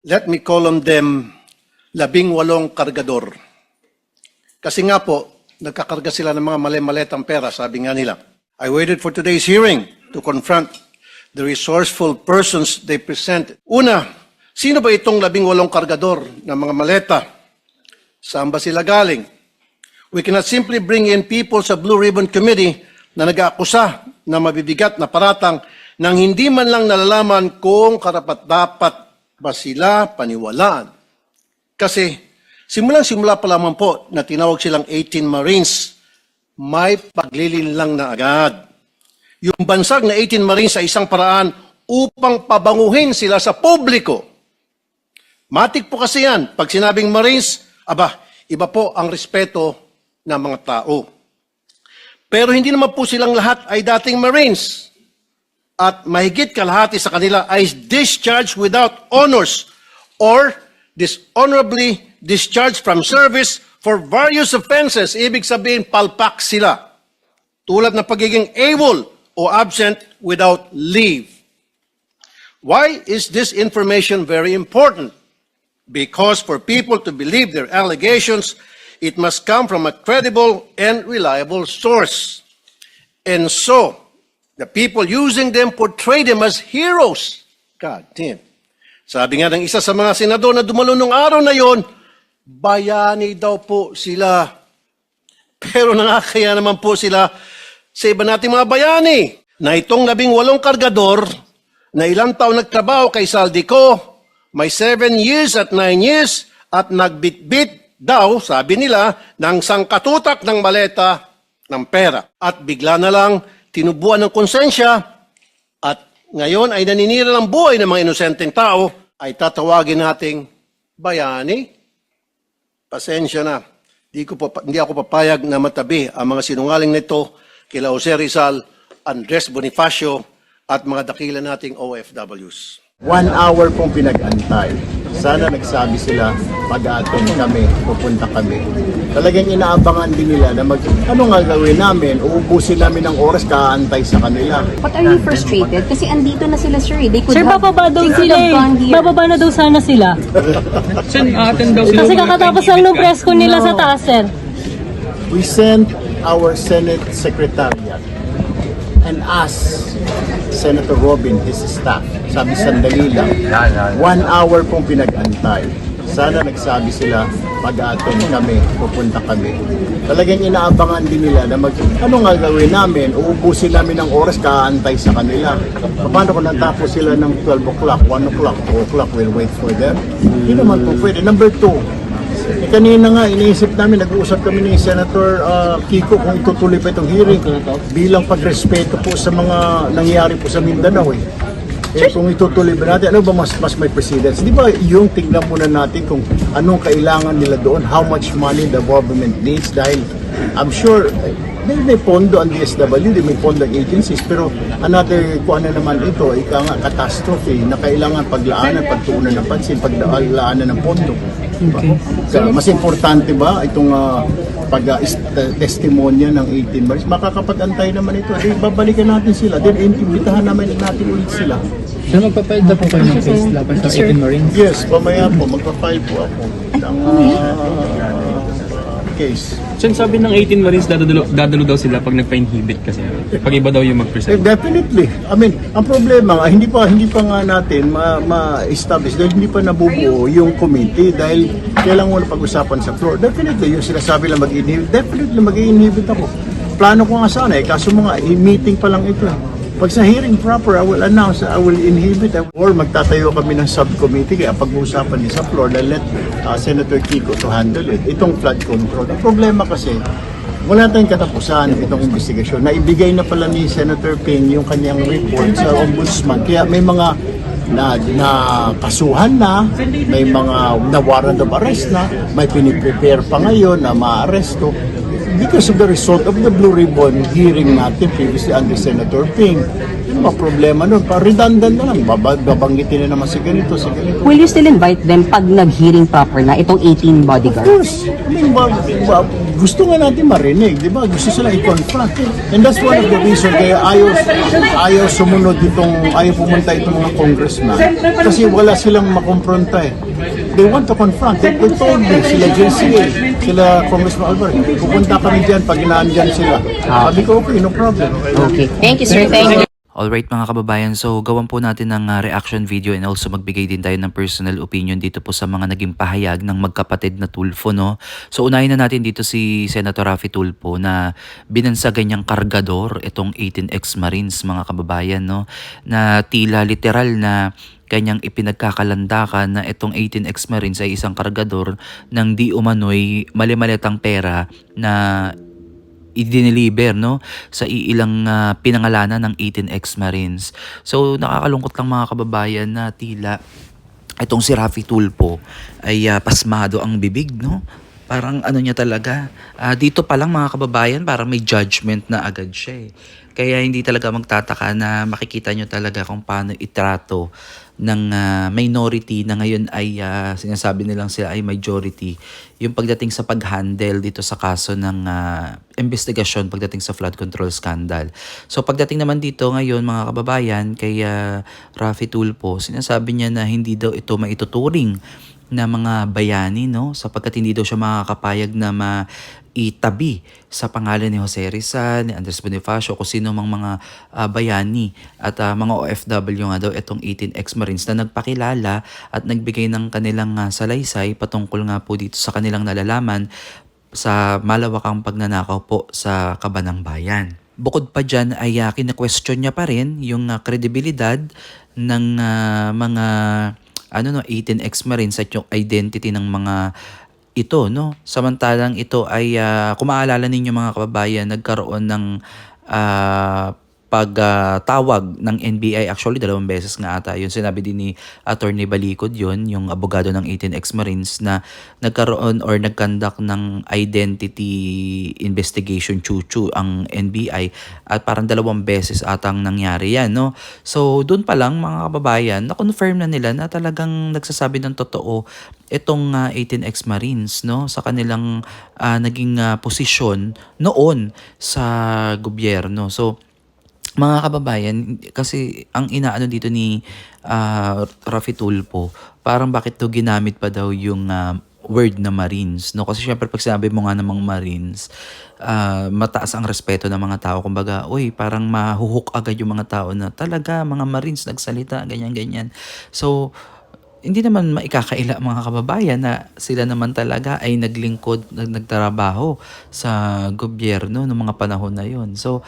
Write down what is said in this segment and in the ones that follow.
Let me call on them 18 kargador. Kasi nga po, nagkakarga sila ng mga mali-maletang pera, sabi nga nila. I waited for today's hearing to confront the resourceful persons they presented. Una, sino ba itong 18 kargador ng mga maleta? Saan ba sila galing? We cannot simply bring in people sa Blue Ribbon Committee na nag-aakusa na mabibigat na paratang nang hindi man lang nalalaman kung karapat-dapat ba sila paniwalaan. Kasi simulang-simula pa lamang po na tinawag silang 18 Marines, may paglilinlang na agad. Yung bansag na 18 Marines sa isang paraan upang pabanguhin sila sa publiko. Matik po kasi yan. Pag sinabing Marines, iba po ang respeto ng mga tao. Pero hindi naman po silang lahat ay dating Marines. At mahigit kalahati sa kanila ay discharged without honors or dishonorably discharged from service for various offenses. Ibig sabihin, palpak sila. Tulad ng pagiging AWOL o absent without leave. Why is this information very important? Because for people to believe their allegations, it must come from a credible and reliable source. And so, the people using them portray them as heroes. God damn. Sabi nga ng isa sa mga senador na dumalo nung araw na yon, bayani daw po sila. Pero nakakaya naman po sila sa iba nating mga bayani na itong 18 kargador na ilang taon nagtrabaho kay Saldico, may 7 years at 9 years at nagbitbit daw, sabi nila, ng sangkatutak ng maleta ng pera. At bigla na lang tinubuan ng konsensya at ngayon ay naninira ng buhay ng mga inosenteng tao, ay tatawagin nating bayani. Pasensya na. Hindi ako papayag na matabi ang mga sinungaling nito kila Jose Rizal, Andres Bonifacio at mga dakila nating OFWs. 1 hour pong pinag-antay. Sana nagsabi sila, mag-attend kami, pupunta kami. Talagang inaabangan din nila na ano nga gawin namin, uubusin namin ng oras, kaantay sa kanila. But are you frustrated? Kasi andito na sila, sir. They could Sir, have, bababa daw they could sila have eh. gone here. Bababa na daw sana sila. Sir, attend daw sila. Kasi kakatapos lang nung press ko nila sa taas, sir. We sent our Senate Secretariat and asked Senator Robin, his staff, sabi sandali lang, 1 hour pong pinag-antay. Sana nagsabi sila, mag-attend kami, pupunta kami. Talagang inaabangan din nila na ano nga gawin namin, uubusin namin ng oras, kaantay sa kanila. Paano kung natapos sila ng 12 o'clock, 1 o'clock, 2 o'clock, we'll wait for them? Hindi naman po pwede. Number 2, kanina nga, iniisip namin, nag-uusap kami ni Senator Kiko kung itutuloy pa itong hearing bilang pagrespeto po sa mga nangyari po sa Mindanao eh. Kung itutuloy ba natin, ano ba mas may precedence? Di ba yung tignan muna natin kung anong kailangan nila doon, how much money the government needs dahil I'm sure may pondo ang DSWD, may pondo ang agencies, pero another kung ano naman ito, catastrophe na kailangan paglaanan, pagtuunan ng pansin, paglaanan ng pondo. Mas importante ba itong pag-testimonya ng 18 Marines? Makakapag-antay naman ito. Babalikan natin sila. Then, imbitahan natin ulit sila. Sir, magpapile na po kayo ng case laban sa 18 Marines? Yes, mamaya po. Magpapile po ako ng case. Sir, sabi ng 18 Marines, dadalo daw sila pag nagpa-inhibit kasi. Pag iba daw yung mag-present. Definitely. I mean, ang problema, hindi pa nga natin ma-establish dahil hindi pa nabubuo yung committee dahil kailangan mo na pag-usapan sa floor. Definitely, yung sinasabi lang mag-inhibit, definitely mag-inhibit ako. Plano ko nga sana eh, kaso mga meeting pa lang ito. Pag sa hearing proper, I will announce, I will inhibit, or magtatayo kami ng subcommittee kaya pag-uusapan din sa floor na let Senator Kiko to handle it. Itong flood control. Ang problema kasi, wala tayong katapusan itong investigasyon. Naibigay na pala ni Senator Ping yung kanyang report sa ombudsman. Kaya may mga na kasuhan na, may mga na warrant of arrest na, may piniprepare pa ngayon na ma-arresto. Because of the result of the Blue Ribbon hearing natin previously under Senator Ping. Yung mga problema nun, redundant na lang, babanggitin na naman si ganito, si ganito. Will you still invite them pag nag-hearing proper na itong 18 bodyguards? Of course. I mean, gusto nga natin marinig, di ba? Gusto sila i-confront. And that's one of the reasons kaya ayaw sumunod ayaw pumunta itong mga congressman kasi wala silang makompronta eh. They want to confront. They told me, sila JCA, sila Congressman Albert, pupunta kami dyan pag inaandyan sila. Sabi ko, okay, no problem. Okay. Thank you, sir. Thank you. Alright mga kababayan, so gawan po natin ng reaction video and also magbigay din tayo ng personal opinion dito po sa mga naging pahayag ng magkapatid na Tulfo, no? So unahin na natin dito si Senator Raffy Tulfo na binansagan niyang kargador itong 18 ex-Marines mga kababayan, no? Na tila literal na kanyang ipinagkakalandakan na itong 18 ex-Marines ay isang kargador ng di umano'y mali-malitang pera na i-deliver, no, sa iilang pinangalanan ng 18 ex-Marines. So nakakalungkot lang mga kababayan na tila itong si Raffy Tulfo ay pasmado ang bibig, no? Parang ano niya talaga, dito pa lang mga kababayan parang may judgment na agad siya eh. Kaya hindi talaga magtataka na makikita nyo talaga kung paano itrato ng minority na ngayon ay sinasabi nilang sila ay majority. Yung pagdating sa pag-handle dito sa kaso ng investigasyon pagdating sa flood control scandal. So pagdating naman dito ngayon mga kababayan kay Raffy Tulfo, sinasabi niya na hindi daw ito maituturing na mga bayani, no, sapagkat hindi daw siya makakapayag na maitabi sa pangalan ni Jose Rizal, ni Andres Bonifacio, kung sino mang mga bayani at mga OFW nga daw itong 18 ex-Marines na nagpakilala at nagbigay ng kanilang salaysay patungkol nga po dito sa kanilang nalalaman sa malawakang pagnanakaw po sa Kabanang Bayan. Bukod pa dyan ay kina-question niya pa rin yung kredibilidad ng mga 18 ex-Marines at yung identity ng mga ito, no? Samantalang ito ay kung maalala ninyo mga kababayan, nagkaroon ng pagtawag ng NBI, actually 2 beses nga ata, yun sinabi din ni Attorney Balicod yun, yung abogado ng 18 ex-Marines na nagkaroon or nagkandak ng identity investigation chuchu ang NBI at parang 2 beses atang nangyari yan, no? So doon pa lang mga kababayan, na-confirm na nila na talagang nagsasabi ng totoo itong 18 ex-Marines, no, sa kanilang naging posisyon noon sa gobyerno. So mga kababayan, kasi ang inaano dito ni Raffy Tulfo, parang bakit to ginamit pa daw yung word na Marines, no? Kasi syempre pag sinabi mo nga namang Marines, mataas ang respeto ng mga tao. Kumbaga, uy, parang mahuhook agad yung mga tao na talaga mga Marines nagsalita, ganyan-ganyan. So hindi naman maikakaila mga kababayan na sila naman talaga ay naglingkod, nagtrabaho sa gobyerno ng mga panahon na yon. So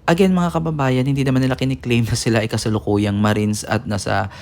again mga kababayan, hindi naman nila kiniklaim na sila ay kasalukuyang Marines at nasa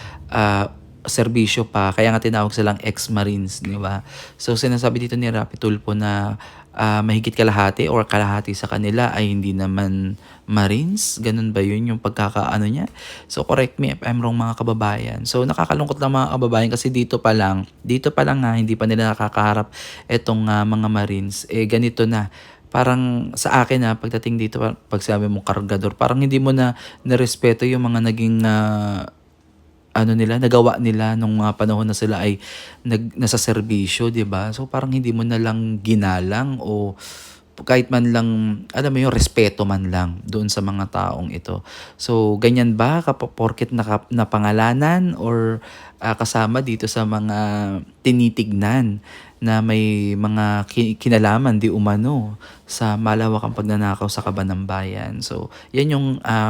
serbisyo pa. Kaya nga tinawag silang ex-Marines, di ba? So sinasabi dito ni Raffy Tulfo na mahigit kalahati or kalahati sa kanila ay hindi naman Marines. Ganun ba yun yung pagkakaano niya? So correct me if I'm wrong mga kababayan. So nakakalungkot lang mga kababayan kasi dito pa lang nga hindi pa nila nakakaharap itong mga Marines. Ganito na. Parang sa akin pagdating dito, pag sabi mo kargador, parang hindi mo na narespeto yung mga naging nagawa nila nung mga panahon na sila ay nasa serbisyo, 'di ba? So parang hindi mo na lang ginalang o kahit man lang, alam mo yung respeto man lang doon sa mga taong ito. So ganyan ba porket napangalanan or kasama dito sa mga tinitignan na may mga kinalaman di umano sa malawakang pagnanakaw sa Kabanang Bayan. So, yan yung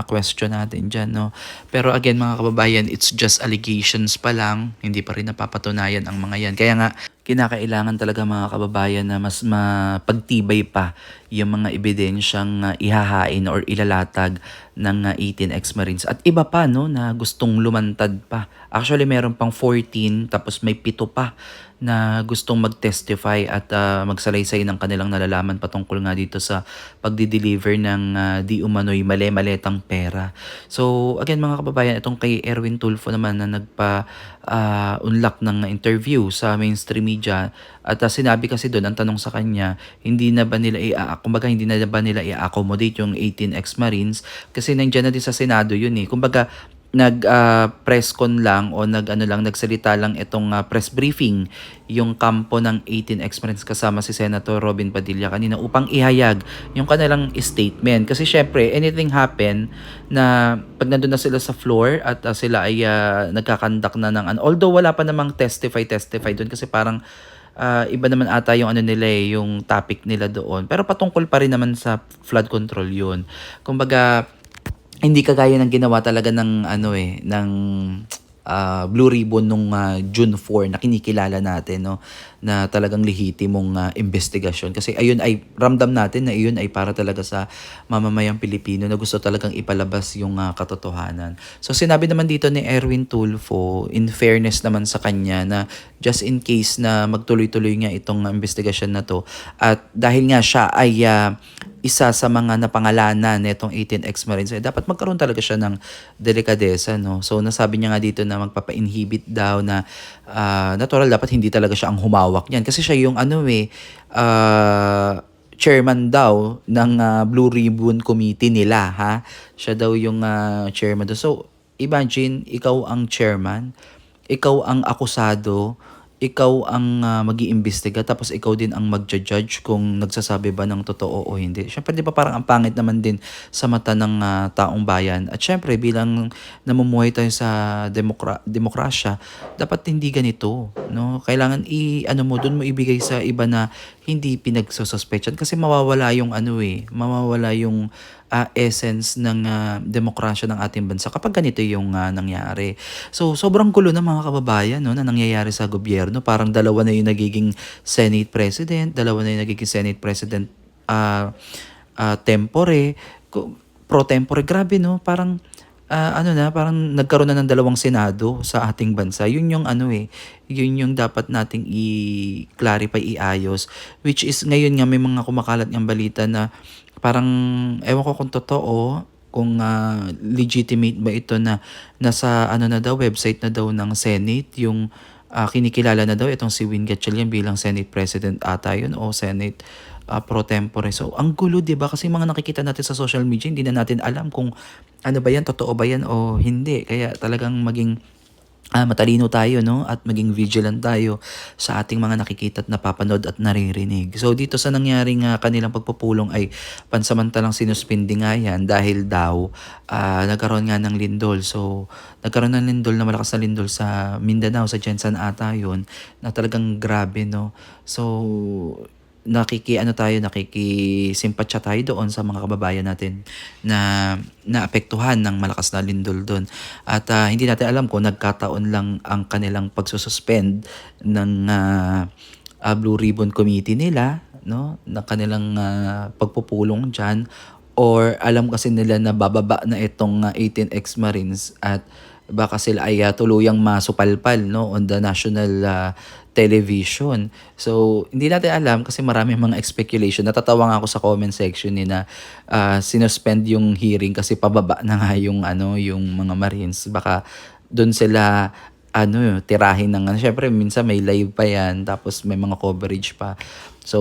question natin dyan, no? Pero again, mga kababayan, it's just allegations pa lang. Hindi pa rin napapatunayan ang mga yan. Kaya nga, kinakailangan talaga mga kababayan na mas mapagtibay pa yung mga ebidensyang ihahain or ilalatag ng 18 ex-Marines. At iba pa, no, na gustong lumantad pa. Actually, meron pang 14, tapos may 7 pa na gustong mag-testify at magsalaysay ng kanilang nalalaman patungkol nga dito sa pagdi-deliver ng di umano'y mali-maletang pera. So again mga kababayan, itong kay Erwin Tulfo naman na nagpa-unlock ng interview sa mainstream media at sinabi kasi doon, ang tanong sa kanya, hindi na ba nila i-accommodate yung 18 ex-Marines kasi nandiyan na din sa Senado yun eh. Kumbaga press con lang o nagsalita lang itong press briefing yung kampo ng 18X Marines kasama si Senator Robin Padilla kanina upang ihayag yung kanilang statement. Kasi syempre, anything happen na pag nandun na sila sa floor at sila ay nagkakandak na ng although wala pa namang testify doon kasi parang iba naman ata yung nila yung topic nila doon. Pero patungkol pa rin naman sa flood control yun. Kumbaga, hindi kagaya ng ginawa talaga ng ng Blue Ribbon nung June 4 na kinikilala natin, no, na talagang lehitimong investigasyon kasi ayun ay ramdam natin na iyon ay para talaga sa mamamayang Pilipino na gusto talagang ipalabas yung katotohanan. So sinabi naman dito ni Erwin Tulfo, in fairness naman sa kanya, na just in case na magtuloy-tuloy nga itong investigasyon na to at dahil nga siya ay isa sa mga napangalanan nitong 18X Marines, dapat magkaroon talaga siya ng delikadesa, no? So nasabi niya nga dito na magpapa-inhibit daw na natural dapat hindi talaga siya ang humawak niyan kasi siya yung chairman daw ng Blue Ribbon Committee nila, ha? Siya daw yung chairman daw. So imagine, ikaw ang chairman, ikaw ang akusado, ikaw ang mag-iimbestiga tapos ikaw din ang magja-judge kung nagsasabi ba ng totoo o hindi. Syempre, di ba parang ang pangit naman din sa mata ng taong bayan. At syempre, bilang namumuhay tayo sa demokrasya, dapat hindi ganito, no? Kailangan doon mo ibigay sa iba na hindi pinagsususpectan kasi mawawala yung mawawala yung essence ng demokrasya ng ating bansa kapag ganito yung nangyari. So, sobrang gulo na mga kababayan, no, na nangyayari sa gobyerno. Parang dalawa na yung nagiging Senate President, tempore, pro tempore. Grabe, no? Parang parang nagkaroon na ng dalawang senado sa ating bansa. Yun yung yun yung dapat nating i-clarify, iayos, which is ngayon nga may mga kumakalat ng balita na parang ewan ko kung totoo, kung legitimate ba ito na nasa na daw website na daw ng Senate yung kinikilala na daw itong si Win Gatchalian bilang Senate President ata yun o Senate pro tempore. So ang gulo, 'di ba? Kasi mga nakikita natin sa social media, hindi na natin alam kung ano ba yan, totoo ba yan o hindi. Kaya talagang maging matalino tayo, no, at maging vigilant tayo sa ating mga nakikita at napapanood at naririnig. So dito sa nangyaring kanilang pagpupulong ay pansamantalang sinuspindi nga yan dahil daw nagkaroon nga ng lindol. So nagkaroon ng lindol, na malakas na lindol sa Mindanao, sa Jensan ata yun, na talagang grabe, no. So nakikisimpatya tayo doon sa mga kababayan natin na naapektuhan ng malakas na lindol doon. At hindi natin alam kung nagkataon lang ang kanilang pagsususpend ng Blue Ribbon Committee nila, no, na kanilang pagpupulong dyan, or alam kasi nila na bababa na itong 18X Marines at baka sila ay tuluyang masupalpal, no, on the national television. So, hindi natin alam kasi marami mga speculation. Natatawa nga ako sa comment section na sinuspend yung hearing kasi pababa na nga yung mga Marines. Baka doon sila tirahin ng syempre minsan may live pa yan tapos may mga coverage pa. So,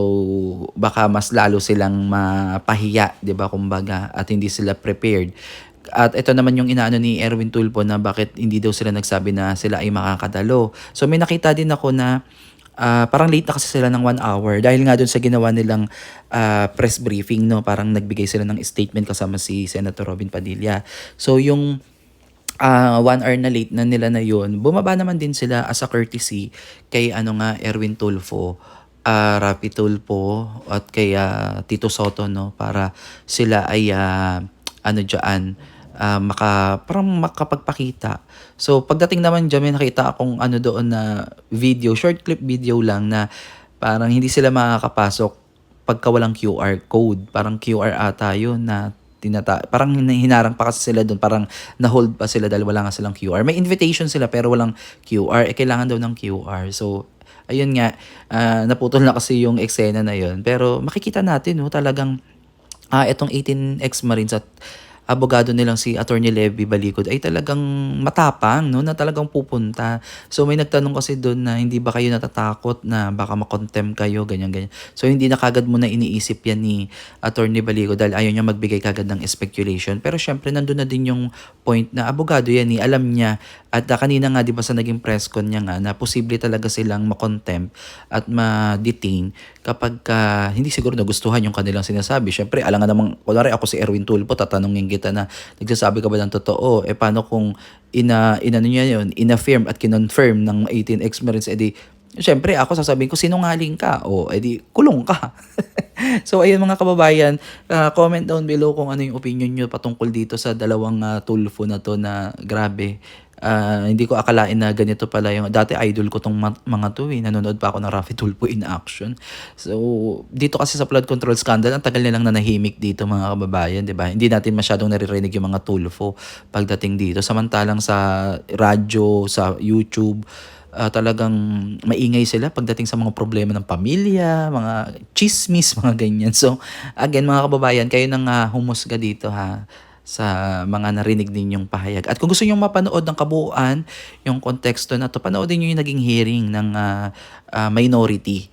baka mas lalo silang mapahiya, 'di ba, kumbaga, at hindi sila prepared. At ito naman yung inaano ni Erwin Tulfo na bakit hindi daw sila nagsabi na sila ay makakadalo. So may nakita din ako na parang late na kasi sila ng 1 hour dahil nga doon sa ginawa nilang press briefing, no, parang nagbigay sila ng statement kasama si Senator Robin Padilla. So yung 1 hour na late na nila na yun, bumaba naman din sila as a courtesy kay Erwin Tulfo, Rapi Tulfo at kay Tito Soto, no, para sila ay parang makapagpakita. So pagdating naman dyan, may nakita akong doon na video, short clip video lang na parang hindi sila makakapasok pagka walang QR code. Parang QR ata yun na parang hinarang pa kasi sila doon, parang na-hold pa sila dahil wala nga silang QR. May invitation sila pero walang QR, kailangan daw ng QR. So ayun nga, naputol na kasi yung eksena na yun. Pero makikita natin, no, talagang itong 18X Marines at abogado nilang si Attorney Levy Balicod ay talagang matapang, no, na talagang pupunta. So may nagtanong kasi doon na hindi ba kayo natatakot na baka makontem kayo, ganyan. So hindi na kagad mo na iniisip yan ni Attorney Balicod dahil ayaw niya magbigay kagad ng speculation. Pero syempre nandun na din yung point na abogado yan, alam niya. At kanina nga, di ba sa naging press con niya nga, na posible talaga silang makontempt at ma-detain kapag hindi siguro nagustuhan yung kanilang sinasabi. Syempre, alam nga namang, kunwari ako si Erwin Tulfo, tatanungin kita na, nagsasabi ka ba ng totoo? Paano kung inano niya yun, inaffirm at kinonfirm ng 18X Marines, syempre ako sasabihin ko, sinungaling ka, edi kulong ka. So ayun mga kababayan, comment down below kung ano yung opinion nyo patungkol dito sa dalawang Tulfo na to na grabe. Hindi ko akalain na ganito pala yung dati idol ko tong mga to nanonood pa ako ng Raffy Tulfo in action. So dito kasi sa flood control scandal ang tagal nilang nanahimik dito mga kababayan, 'di ba? Hindi natin masyadong naririnig yung mga Tulfo pagdating dito, samantalang sa radyo, sa YouTube talagang maingay sila pagdating sa mga problema ng pamilya, mga chismis, mga ganyan. So again mga kababayan, kayo nang humusga dito sa mga narinig ninyong pahayag. At kung gusto niyo mapanood ng kabuuan yung konteksto na to, panoodin niyo yung naging hearing ng minority.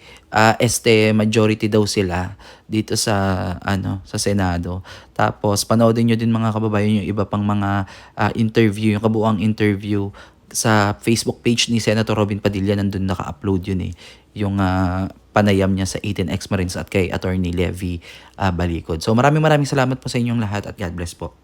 Majority daw sila dito sa sa Senado. Tapos panoodin niyo din mga kababayan yung iba pang mga interview, yung kabuuang interview sa Facebook page ni Senator Robin Padilla. Nandun naka-upload yun yung panayam niya sa 18X Marines at kay Attorney Levy Balicod. So maraming salamat po sa inyong lahat at God bless po.